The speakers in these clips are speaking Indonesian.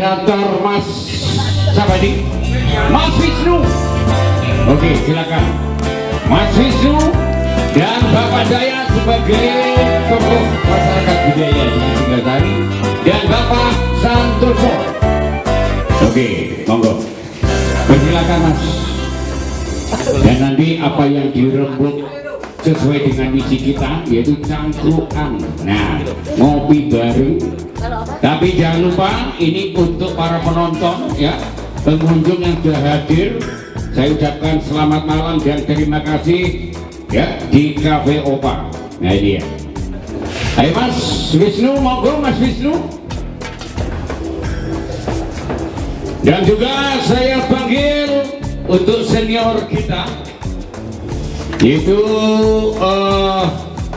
Kantor Mas siapa ini? Mas Wisnu. Oke, silakan Mas Wisnu dan Bapak Dayat sebagai tokoh masyarakat budaya di Singgasari dan Bapak Santoso. Oke, monggo. Persilakan Mas. Dan nanti apa yang dirembuk sesuai dengan misi kita yaitu cangkruan. Nah, ngopi bareng. Tapi jangan lupa ini untuk para penonton ya, pengunjung yang sudah hadir. Saya ucapkan selamat malam dan terima kasih ya di Cafe Opa. Nah ini ya. Ayo Mas Wisnu, monggo Mas Wisnu. Dan juga saya panggil untuk senior kita yaitu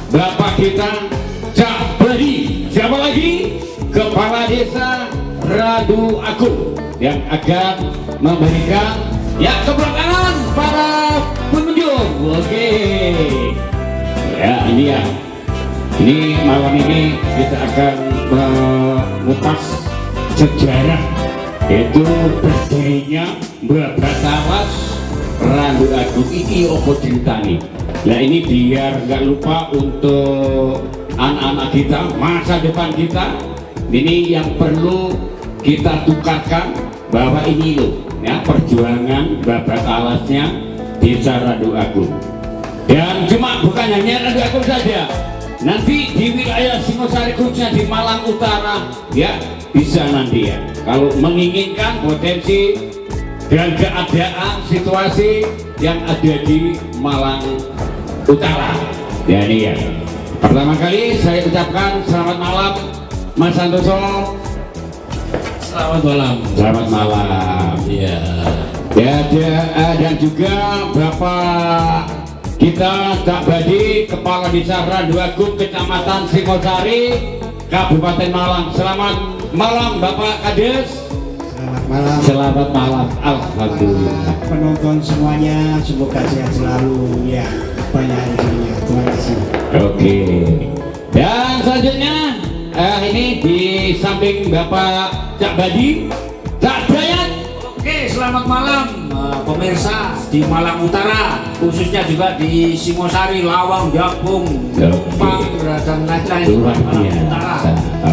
Bapak kita Cak Badi. Siapa lagi? Kepala Desa Radu Agung yang akan memberikan ya kebelakangan para pengunjung. Oke ya, ini ya, ini malam ini kita akan mengupas sejarah yaitu berdirinya Batawas Radu Agung. Ini opo ceritanya. Nah ini biar nggak lupa untuk anak-anak kita, masa depan kita. Ini yang perlu kita tukarkan bahwa ini loh ya perjuangan Batalasnya Desa Radu Agung. Dan cuma bukan hanya Radu Agung saja, nanti di wilayah Singosari khususnya di Malang Utara ya bisa nanti ya kalau menginginkan potensi dan keadaan situasi yang ada di Malang Utara. Ya ini ya. Pertama kali saya ucapkan selamat malam Mas Santoso. Selamat malam. Selamat malam. Iya. Ya, dan juga Bapak kita Cak Badi, Kepala Desa Radu Agung, Kecamatan Singosari, Kabupaten Malang. Selamat malam Bapak Kades. Selamat malam. Selamat malam. Alhamdulillah. Penonton semuanya semoga sehat selalu ya. Banyak rezekinya. Terima kasih. Oke. Dan selanjutnya ini di samping Bapak Cak Badi, Cak Dayat. Oke, selamat malam pemirsa di Malang Utara, khususnya juga di Singosari, Lawang, Jabung, Kupang, dan lain-lain Luar Malang biasa. Utara.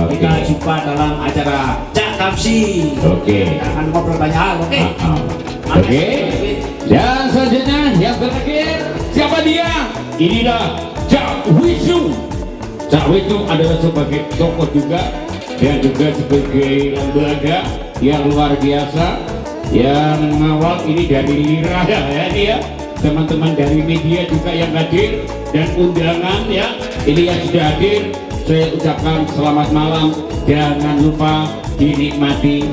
Oke. Kita jumpa dalam acara Cak Kamsi. Oke. Kita akan ngobrol banyak hal. Oke. Oke. Dan selanjutnya yang terakhir siapa dia? Inilah Cak Wisnu. Cak Wisnu adalah sebagai tokoh juga dan juga sebagai lembaga yang luar biasa yang mengawal ini dari Lira ya ini ya, teman-teman dari media juga yang hadir dan undangan ya ini yang sudah hadir. Saya ucapkan selamat malam, jangan lupa dinikmati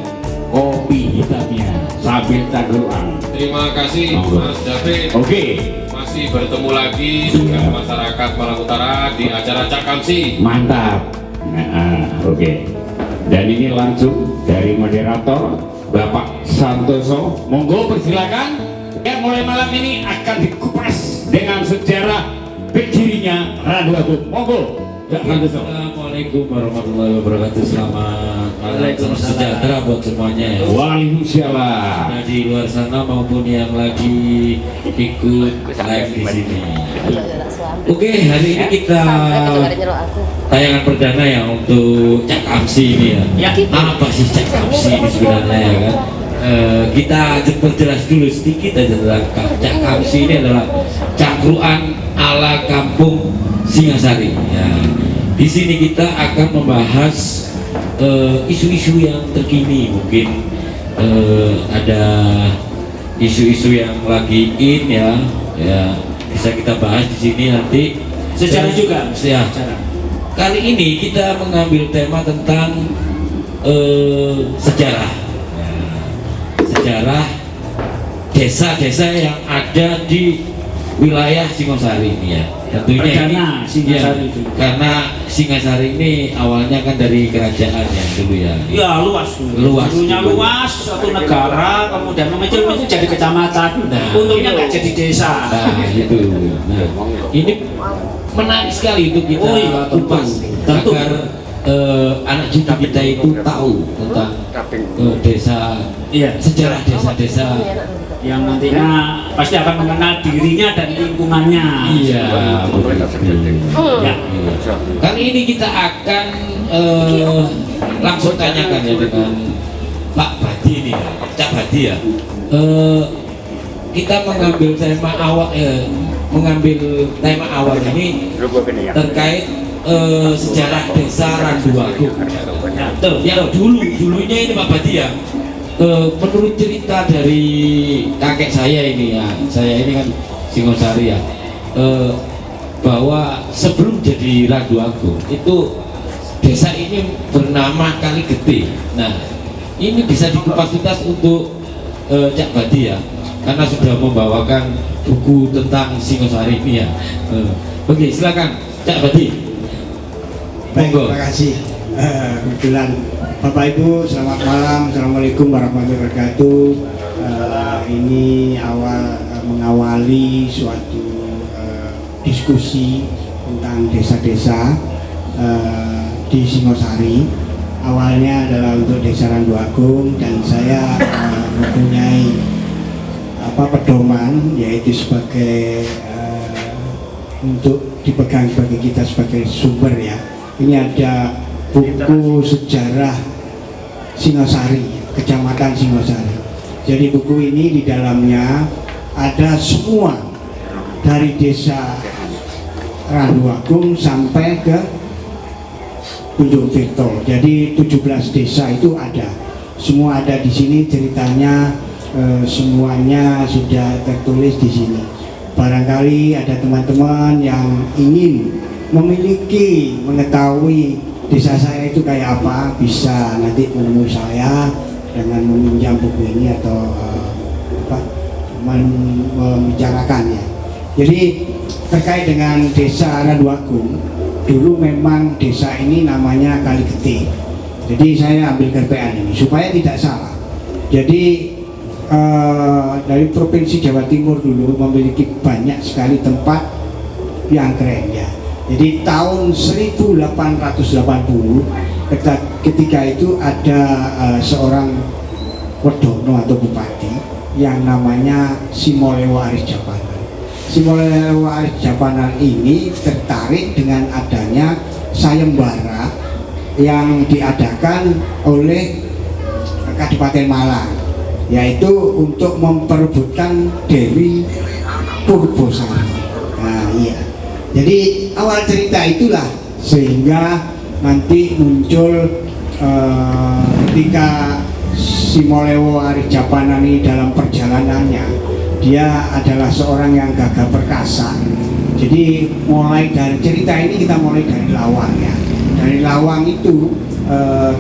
kopi hitamnya sambil cangkruan. Terima kasih Mas David. Oke. Masih bertemu lagi dengan masyarakat Malang Utara di acara Cak Kamsi. Mantap. Nah, oke. Dan ini langsung dari moderator Bapak Santoso. Monggo persilakan. Ya, mulai malam ini akan dikupas dengan sejarah berdirinya Radu Agung. Monggo. Pak Santoso. Assalamualaikum warahmatullahi wabarakatuh. Selamat malam, salam sejahtera buat semuanya ya. Waalaikumsalam. Ada di luar sana maupun yang lagi ikut live di sini. Oke, hari ini kita tayangan perdana ya untuk Cak Kamsi ini ya. Apa sih Cak Kamsi ini sebenarnya ya kan? Kita perjelas dulu sedikit aja tentang Cak Kamsi. Ini adalah cangkruan ala kampung Singasari. Ya. Di sini kita akan membahas isu-isu yang terkini, mungkin ada isu-isu yang lagi in ya, bisa kita bahas di sini nanti. Sejarah juga, ya. Kali ini kita mengambil tema tentang sejarah, sejarah desa-desa yang ada di wilayah Singosari ini ya. Tentunya ini Singasari ya, karena Singasari ini awalnya kan dari kerajaan ya dulu ya. Ya luas, dulunya luas satu negara, kemudian mengecil-mengecil jadi kecamatan. Nah, untungnya nggak jadi desa. Nah gitu. Nah ini menarik sekali untuk kita kupas agar anak cucu kita itu tahu tentang desa, Iya. sejarah desa-desa Yang nantinya pasti akan mengenal dirinya dan lingkungannya. iya betul. Ya. Kali ini kita akan langsung tanyakan ya dengan Pak Badi ini, Cak Badi ya. Kita mengambil tema awal ini terkait sejarah desa Randuagung. Ya, betul. Ya dulunya ini Pak Badi ya. Menurut cerita dari kakek saya ini ya, saya ini kan Singosari ya, bahwa sebelum jadi Randuagung itu desa ini bernama Kaligede. Nah, ini bisa dikupas tuntas untuk Cak Badi ya, karena sudah membawakan buku tentang Singosari ini ya. Oke, silakan Cak Badi. Baik, Monggo. terima kasih. Kebetulan Bapak Ibu, selamat malam. Assalamualaikum warahmatullahi wabarakatuh. Ini mengawali suatu diskusi tentang desa-desa di Singosari. Awalnya adalah untuk Desa Randuagung dan saya mempunyai pedoman, yaitu sebagai untuk dipegang sebagai kita sebagai sumber ya. Ini ada buku sejarah Singosari, Kecamatan Singosari. Jadi buku ini di dalamnya ada semua dari desa Randuagung sampai ke Gunung Tirto. Jadi 17 desa itu ada. Semua ada di sini ceritanya, semuanya sudah tertulis di sini. Barangkali ada teman-teman yang ingin mengetahui desa saya itu kayak apa, bisa nanti menemui saya dengan meminjam buku ini atau membicarakannya. Jadi terkait dengan desa Randuagung, dulu memang desa ini namanya Kaligede. Jadi saya ambil kerpean ini supaya tidak salah. Jadi dari Provinsi Jawa Timur dulu memiliki banyak sekali tempat yang keren ya. Jadi tahun 1880 ketika itu ada seorang Wedono atau bupati yang namanya Simolewo Aris Japanan. Simolewo Aris Japanan ini tertarik dengan adanya sayembara yang diadakan oleh Kabupaten Malang, yaitu untuk memperebutkan Dewi Purbosari. Nah iya. Jadi awal cerita itulah sehingga nanti muncul ketika Simolewo Aris Japanan ini dalam perjalanannya, dia adalah seorang yang gagah perkasa. Jadi mulai dari cerita ini kita mulai dari Lawang ya. Dari Lawang itu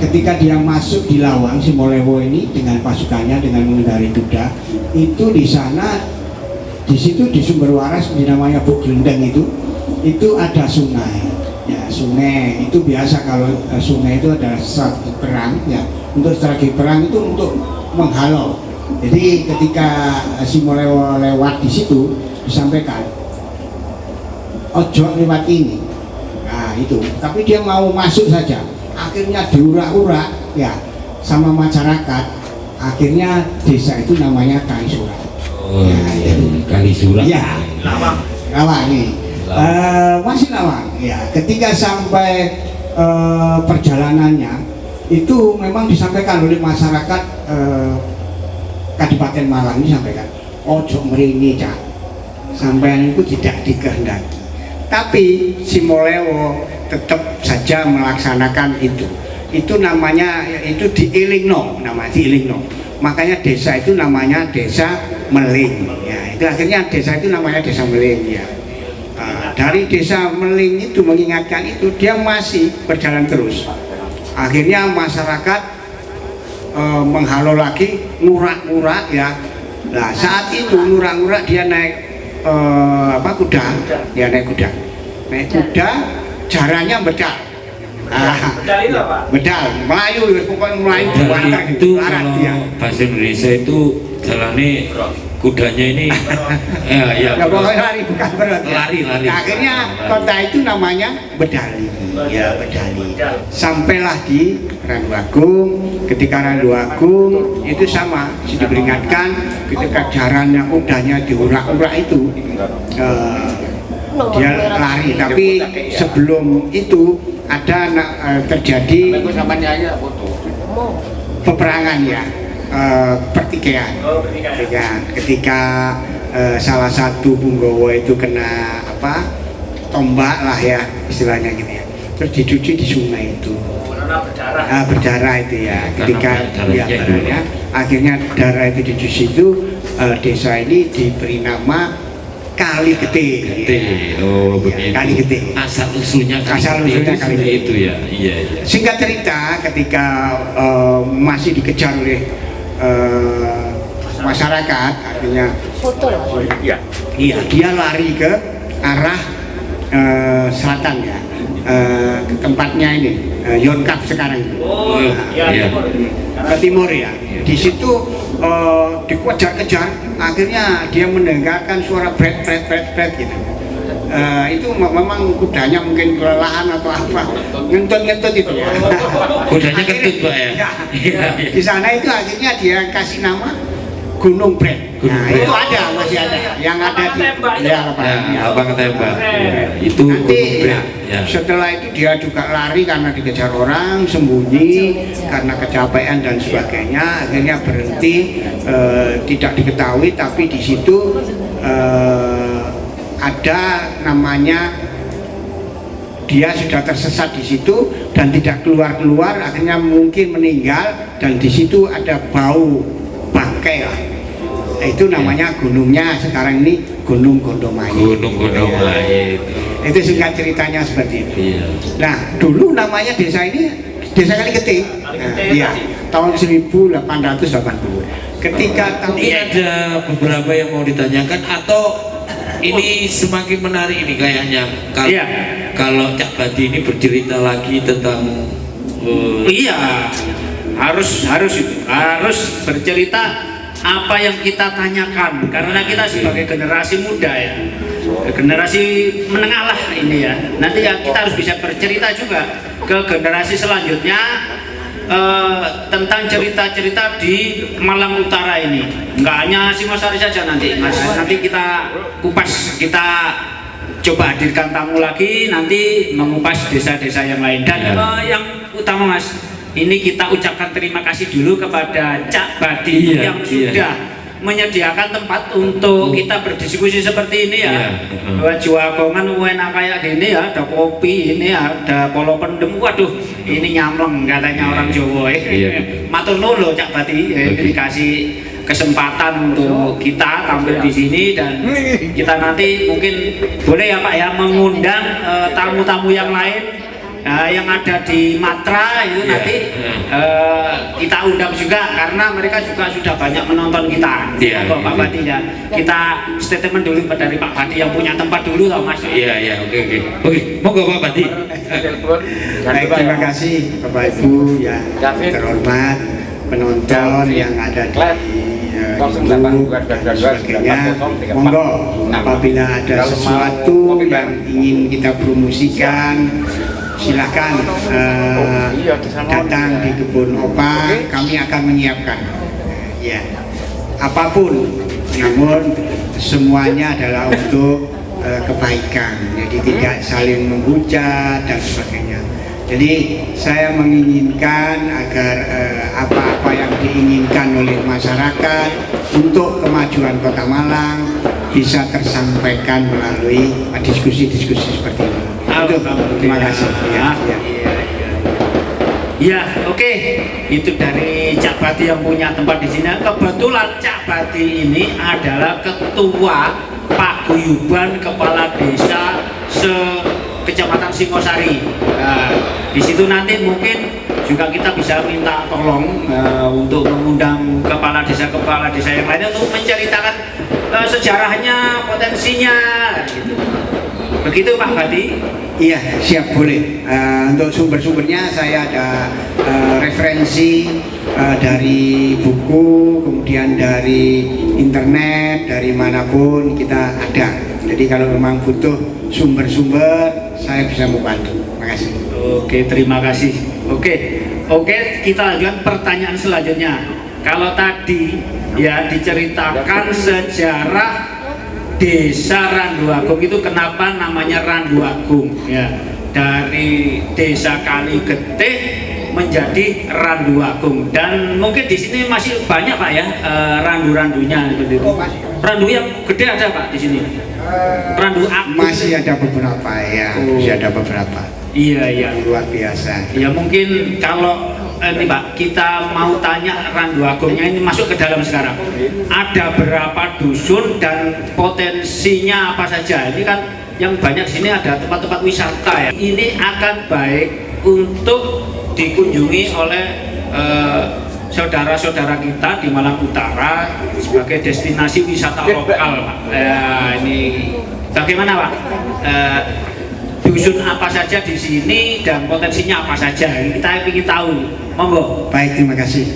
ketika dia masuk di Lawang, Simolewo ini dengan pasukannya dengan mengendarai kuda, itu di sana, di situ di Sumber Waras dinamanya Buk Glendeng itu ada sungai. Ya, sungai itu biasa kalau sungai itu adalah strategi perang ya. Untuk strategi perang itu untuk menghalau. Jadi ketika Simolewo lewat di situ disampaikan, ojo lewat ini. Nah itu, tapi dia mau masuk saja. Akhirnya diurak-urak ya sama masyarakat. Akhirnya desa itu namanya Kalisurat. Oh, ya, Kalisurat. Ya, Lawang nih. Masih Lawang ya. Ketika sampai perjalanannya itu memang disampaikan oleh masyarakat Kabupaten Malang, ini sampaikan ojo mrene cak, sampean itu tidak dikehendaki. Tapi Simolewo tetap saja melaksanakan itu. Itu namanya, itu diilingno, nama diilingno. Makanya desa itu namanya Desa Meling. Ya, itu akhirnya desa itu namanya Desa Meling ya. Dari Desa Meling itu mengingatkan itu, dia masih berjalan terus. Akhirnya masyarakat menghalau lagi, ngurak-ngurak ya. Nah saat itu ngurak-ngurak dia naik kuda, dia naik kuda, jarannya bedal. Bedal itu apa? Bedal, Melayu, pokoknya Melayu. Bedal itu kalau bahasa Indonesia itu jalannya kudanya ini ya pokoknya lari bukan berat. lari. Akhirnya kota itu namanya Bedali. Ya, Bedali. Sampailah di Randu Agung. Ketika Randu Agung itu sama, diperingatkan ketika jarannya kudanya diurak-urak itu dia lari. Tapi sebelum itu ada terjadi peperangan ya. Pertikaian ketika salah satu punggawa itu kena tombak lah ya istilahnya gitu ya, terus dicuci di sungai itu berdarah itu ya, ketika ya, akhirnya darah itu dicuci itu desa ini diberi nama Kali Gede. Oh ya, begitu. Kali Gede. Asal usulnya Kali Gede itu ya. Iya. Singkat cerita, ketika masih dikejar oleh masyarakat, artinya iya dia lari ke arah selatan ya, ke tempatnya ini Yonkap sekarang ke timur ya. Di situ dikejar-kejar, akhirnya dia mendengarkan suara bret gitu. Itu memang kudanya mungkin kelelahan atau apa, ngentut itu ya. Kudanya kentut Pak ya. Di sana itu akhirnya dia kasih nama Gunung Bret. Nah, itu masih ada yang ada di Abang Tembak. Itu nanti Gunung Bret. Ya. Setelah itu dia juga lari karena dikejar orang, sembunyi karena kecapean dan sebagainya, akhirnya berhenti, tidak diketahui, tapi di situ ada namanya dia sudah tersesat di situ dan tidak keluar, akhirnya mungkin meninggal, dan di situ ada bau bangkai lah. Itu namanya gunungnya sekarang ini Gunung Gondomayit. Gunung Gondomayit. Itu singkat ceritanya seperti itu. Iya. Nah, dulu namanya desa ini Desa Kali Gede. Iya, tahun 1880. Ketika Ini ada beberapa yang mau ditanyakan atau ini semakin menarik ini kayaknya kalau Cak Badi ini bercerita lagi tentang iya, harus bercerita apa yang kita tanyakan, karena kita sebagai generasi muda ya, generasi menengah lah ini ya, nanti ya kita harus bisa bercerita juga ke generasi selanjutnya tentang cerita-cerita di Malang Utara ini. Nggak hanya Singosari saja nanti Mas, nanti kita kupas, kita coba hadirkan tamu lagi nanti mengupas desa-desa yang lain. Dan yang utama Mas, ini kita ucapkan terima kasih dulu kepada Cak Badi yang sudah menyediakan tempat untuk kita berdiskusi seperti ini ya. Jawabangan enak kayak gini ya, ada kopi ini, ada polo pendem. Waduh, ini nyamleng katanya orang Jawa. Matur nuwun loh Cak Badi, dikasih kesempatan untuk kita tampil di sini, dan kita nanti mungkin boleh ya Pak ya mengundang tamu-tamu yang lain yang ada di Matra itu nanti kita undang juga, karena mereka juga sudah banyak menonton kita. Pak Badi ya, kita statement dulu dari Pak Badi yang punya tempat dulu toh Mas. Oke, monggo Pak Badi. Baik, terima kasih Bapak Ibu yang terhormat, penonton yang ada di YouTube dan sebagainya. Monggo apabila ada sesuatu yang ingin kita promosikan, silakan datang di Kebun Opa, kami akan menyiapkan ya apapun, namun semuanya adalah untuk kebaikan, jadi tidak saling menghujat dan sebagainya. Jadi saya menginginkan agar apa-apa yang diinginkan oleh masyarakat untuk kemajuan Kota Malang bisa tersampaikan melalui diskusi-diskusi seperti ini. Terima kasih. Ya, oke. Itu dari Cak Badi yang punya tempat di sini. Kebetulan Cak Badi ini adalah ketua paguyuban kepala desa Kecamatan Singosari. Di situ nanti mungkin juga kita bisa minta tolong untuk mengundang kepala desa yang lainnya untuk menceritakan sejarahnya, potensinya, gitu. Begitu Pak Badi? Iya, siap, boleh. Untuk sumber-sumbernya saya ada referensi dari buku, kemudian dari internet, dari manapun kita ada. Jadi kalau memang butuh sumber-sumber, saya bisa membantu. Terima kasih. Oke, terima kasih. Oke, kita lanjutkan pertanyaan selanjutnya. Kalau tadi ya diceritakan sejarah Desa Randu Agung itu kenapa namanya Randu Agung ya, dari Desa Kaligetih menjadi Randu Agung, dan mungkin di sini masih banyak Pak ya randu-randunya seperti itu. Randu yang gede ada Pak di sini. Randu Agung Masih ada beberapa ya, masih ada beberapa. Iya. Luar biasa. Ya mungkin kalau ini Pak, kita mau tanya Randu Agungnya ini masuk ke dalam sekarang. Ada berapa dusun dan potensinya apa saja? Ini kan yang banyak di sini ada tempat-tempat wisata ya. Ini akan baik untuk dikunjungi oleh saudara-saudara kita di Malang Utara sebagai destinasi wisata lokal Pak. Ini bagaimana Pak? Dusun apa saja di sini dan potensinya apa saja, kita ingin tahu. Monggo. Baik, terima kasih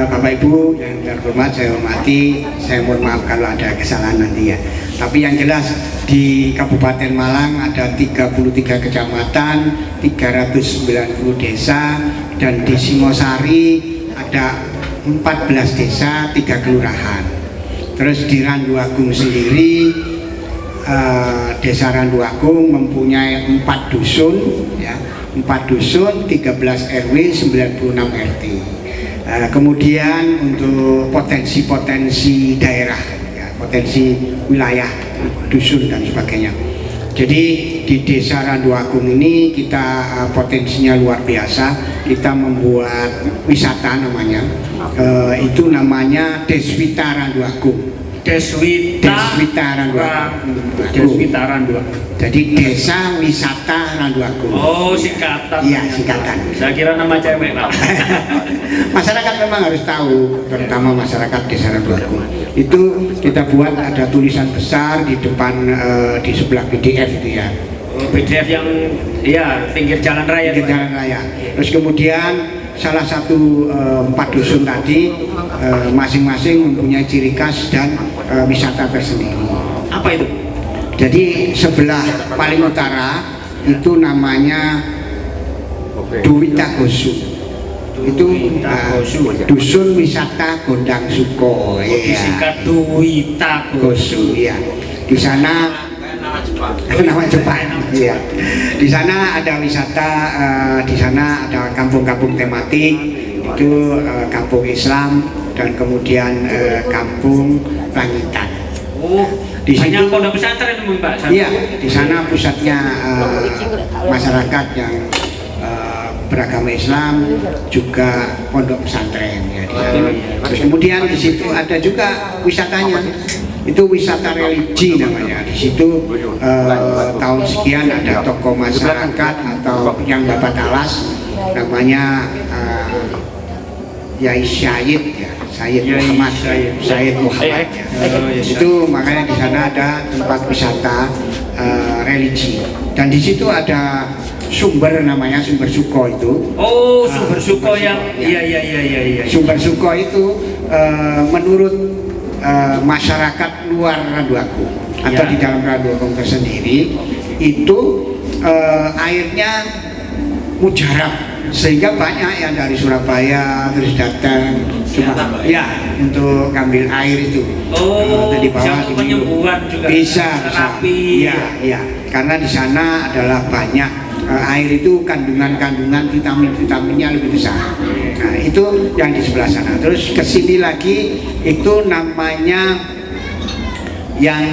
Bapak Ibu yang terhormat, saya hormati. Saya mohon maaf kalau ada kesalahan nanti ya. Tapi yang jelas di Kabupaten Malang ada 33 kecamatan, 390 desa, dan di Singosari ada 14 desa, 3 kelurahan. Terus di Randu Agung sendiri Desa Randu Agung mempunyai 4 dusun ya, 4 dusun, 13 RW, 96 RT. Kemudian untuk potensi-potensi daerah ya, potensi wilayah, dusun dan sebagainya. Jadi di Desa Randu Agung ini kita potensinya luar biasa. Kita membuat wisata namanya, itu namanya Deswita Randu Agung. Deswita Randu Agung. Jadi Desa Wisata Randu Agung. Oh, singkatan. Iya, singkatan. Saya kira nama cewek Pak. Masyarakat memang harus tahu, terutama masyarakat Desa Randu Agung. Itu kita buat ada tulisan besar di depan, di sebelah PDF itu ya. PDF yang ya pinggir jalan raya. Pinggir jalan raya. Terus kemudian salah satu 4 dusun tadi masing-masing mempunyai ciri khas dan wisata tersendiri. Apa itu? Jadi sebelah paling utara itu namanya Duwita Gosu. Itu dusun wisata Gondang Suko. Disingkat Duwita Gosu. Ya. Di sana nama Jepang. Ya. Di sana ada wisata, di sana ada kampung-kampung tematik, itu kampung Islam dan kemudian kampung Langitan. Oh, di situ banyak pondok pesantren Pak. Iya, di sana pusatnya masyarakat yang beragama Islam, juga pondok pesantren ya di sana. Terus kemudian di situ ada juga wisatanya. Itu wisata religi namanya. Di situ tahun sekian ada tokoh masyarakat atau yang dapat alas namanya Yai Syahid ya, Syahid Muhammad ya. Itu makanya di sana ada tempat wisata religi, dan di situ ada sumber namanya Sumber Suko itu. Oh, Sumber Suko yang iya. Sumber Suko itu menurut masyarakat luar Randu Agung atau di dalam Randu Agung tersendiri itu airnya mujarab, sehingga banyak yang dari Surabaya terus datang cuma ya untuk ngambil air itu. Oh, di bawah bisa penyembuhan juga. Bisa. Terapi. Iya. Karena di sana adalah banyak air itu kandungan vitaminnya lebih besar. Nah, itu yang di sebelah sana. Terus ke sini lagi itu namanya yang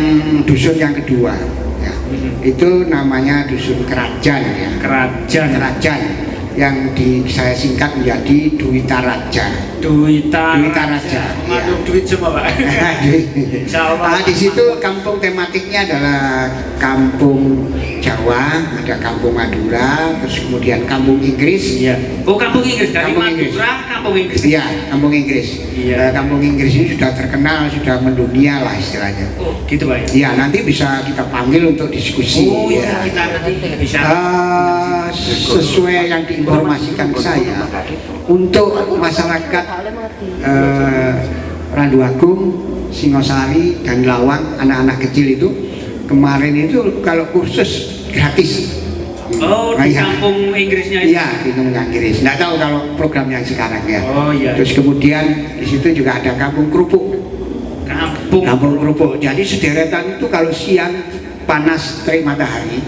dusun yang kedua. Ya. Itu namanya dusun Kerajaan ya. Kerajaan yang saya singkat menjadi Duwita Raja. Duwita Raja. Mengandung duit semua Pak. Di situ kampung tematiknya adalah kampung Jawa, ada kampung Madura, terus kemudian kampung Inggris. Iya. Oh, kampung Inggris dari Kampung Inggris. Madura, kampung Inggris. Iya, kampung Inggris. Iya. Kampung Inggris ini sudah terkenal, sudah mendunia lah istilahnya. Oh, gitu Pak. Iya, nanti bisa kita panggil untuk diskusi. Oh iya, ya. kita nanti bisa. Sesuai yang diinformasikan saya, untuk masyarakat Randu Agung, Singosari dan Lawang, anak-anak kecil itu kemarin itu kalau kursus gratis. Oh, Nah, di iya. kampung Inggrisnya itu. Iya, di kampung Inggris. Nggak tahu kalau program yang sekarang ya. Oh iya. Terus kemudian di situ juga ada kampung kerupuk. Kampung kerupuk. Jadi sederetan itu kalau siang panas terik matahari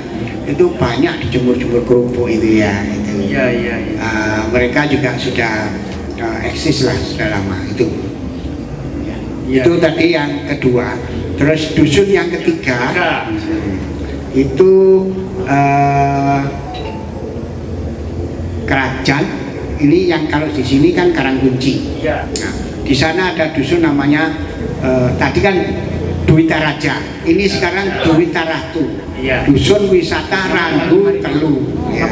itu banyak dijemur-jemur kerupuk itu ya. Itu. Iya, iya, iya. Mereka juga sudah eksis lah sudah lama itu. Iya. Itu tadi yang kedua. Terus dusun yang ketiga itu kerajaan. Ini yang kalau di sini kan Karangkunci. Iya. Nah, di sana ada dusun namanya tadi kan Duwita Raja. Ini sekarang Duwita Ratu. Iya. Dusun wisata Randu Telu. Ya.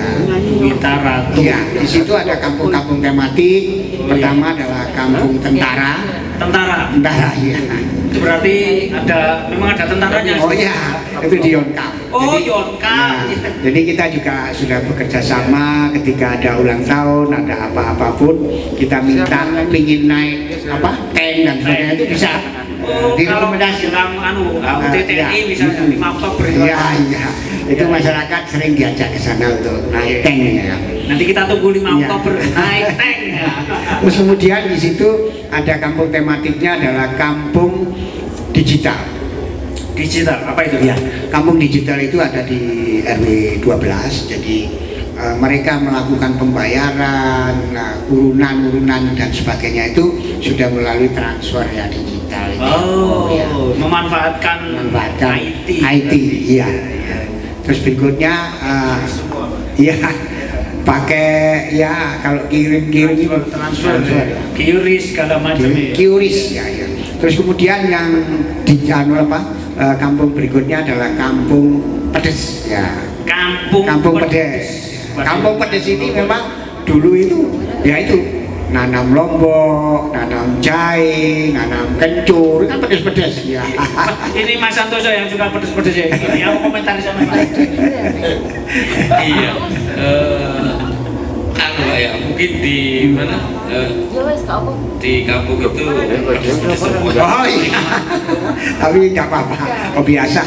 Duwita Ratu. Iya, di situ ada kampung-kampung tematik. Pertama adalah kampung tentara. Tentara. Tentara, iya. Itu berarti memang ada tentaranya. Oh iya, itu di Yonkam. Oh, Yonkam. Jadi kita juga sudah bekerja sama ketika ada ulang tahun, ada apa-apapun, kita minta pingin naik tank dan sebagainya itu bisa. Oh, kalau Direkomendasi. dalam TTI misalnya 5 Oktober itu. Iya, iya. Itu masyarakat sering diajak ke sana untuk naik tank ya. Nanti kita tunggu 5 Iya. Oktober naik tank ya. Terus kemudian di situ ada kampung tematiknya adalah kampung digital. Digital, apa itu? Ya, kampung digital itu ada di RW 12. Jadi mereka melakukan pembayaran, urunan-urunan dan sebagainya itu sudah melalui transfer ya digital. Oh, ya. memanfaatkan IT, iya. Terus berikutnya, ya pakai ya kalau kirim-kirim itu transfer, ya. QRIS segala macam ya. QRIS ya, ya. Terus kemudian yang di kampung berikutnya adalah kampung pedes ya. Kampung pedes. Kampung pedes ini memang dulu itu ya itu nanam lombok, nanam jahe, nanam kencur, kan pedes-pedes ya. Ini Mas Santoso yang suka pedes-pedes ya. Ini aku komentari sama Mas. Iya. Ya mungkin di mana di kampung itu Oh iya, tapi nggak apa-apa, oh biasa.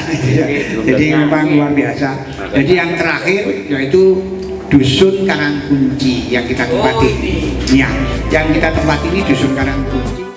Jadi memang luar biasa. Jadi yang terakhir yaitu dusun Karangkunci yang kita tempati. Ya, yang kita tempati ini dusun Karangkunci.